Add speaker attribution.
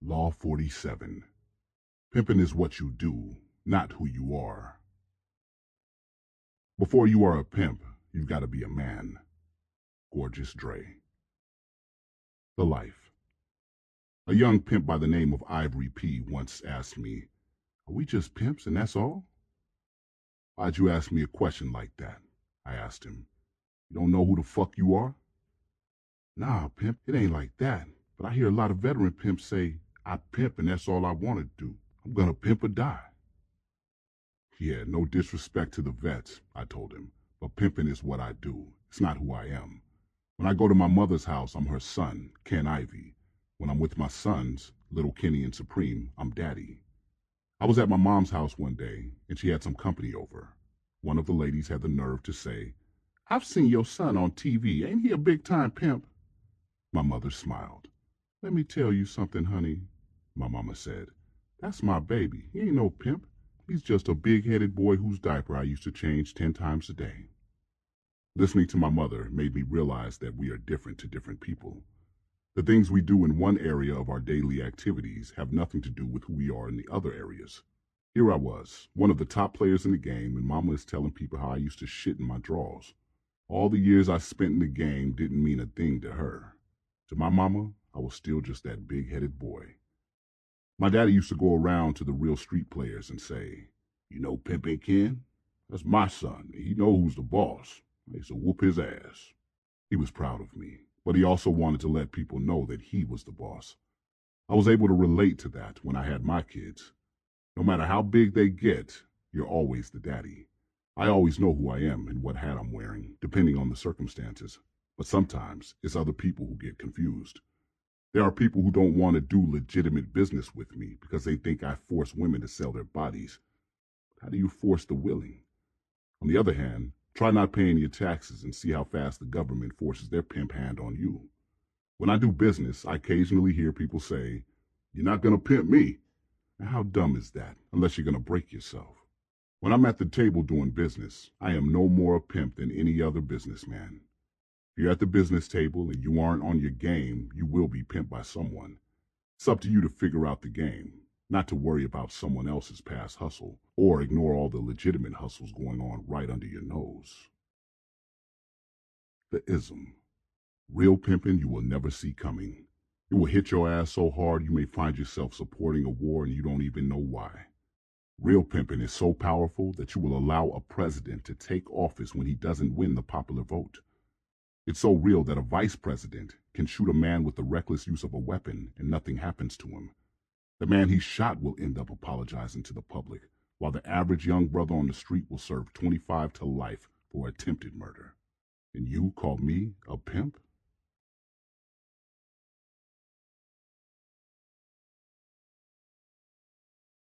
Speaker 1: Law 47. Pimping is what you do, not who you are. Before you are a pimp, you've got to be a man. Gorgeous Dre. The Life. A young pimp by the name of Ivory P. once asked me, "Are we just pimps and that's all?" "Why'd you ask me a question like that?" I asked him. "You don't know who the fuck you are?" "Nah, pimp, it ain't like that. But I hear a lot of veteran pimps say, I pimp and that's all I want to do. I'm gonna pimp or die." "Yeah, no disrespect to the vets," I told him, "but pimping is what I do. It's not who I am. When I go to my mother's house, I'm her son, Ken Ivy. When I'm with my sons, Little Kenny and Supreme, I'm daddy." I was at my mom's house one day, and she had some company over. One of the ladies had the nerve to say, "I've seen your son on TV. Ain't he a big-time pimp?" My mother smiled. "Let me tell you something, honey," my mama said. "That's my baby. He ain't no pimp. He's just a big-headed boy whose diaper I used to change 10 times a day." Listening to my mother made me realize that we are different to different people. The things we do in one area of our daily activities have nothing to do with who we are in the other areas. Here I was, one of the top players in the game, and mama is telling people how I used to shit in my drawers. All the years I spent in the game didn't mean a thing to her. To my mama, I was still just that big-headed boy. My daddy used to go around to the real street players and say, "You know Pimpin' Ken? That's my son. He knows who's the boss. I used to whoop his ass." He was proud of me, but he also wanted to let people know that he was the boss. I was able to relate to that when I had my kids. No matter how big they get, you're always the daddy. I always know who I am and what hat I'm wearing, depending on the circumstances. But sometimes it's other people who get confused. There are people who don't want to do legitimate business with me because they think I force women to sell their bodies. How do you force the willing? On the other hand, try not paying your taxes and see how fast the government forces their pimp hand on you. When I do business, I occasionally hear people say, "You're not going to pimp me." Now, how dumb is that, unless you're going to break yourself? When I'm at the table doing business, I am no more a pimp than any other businessman. If you're at the business table and you aren't on your game, you will be pimped by someone. It's up to you to figure out the game, not to worry about someone else's past hustle, or ignore all the legitimate hustles going on right under your nose. The ism. Real pimping you will never see coming. It will hit your ass so hard you may find yourself supporting a war and you don't even know why. Real pimping is so powerful that you will allow a president to take office when he doesn't win the popular vote. It's so real that a vice president can shoot a man with the reckless use of a weapon and nothing happens to him. The man he shot will end up apologizing to the public, while the average young brother on the street will serve 25 to life for attempted murder. And you call me a pimp?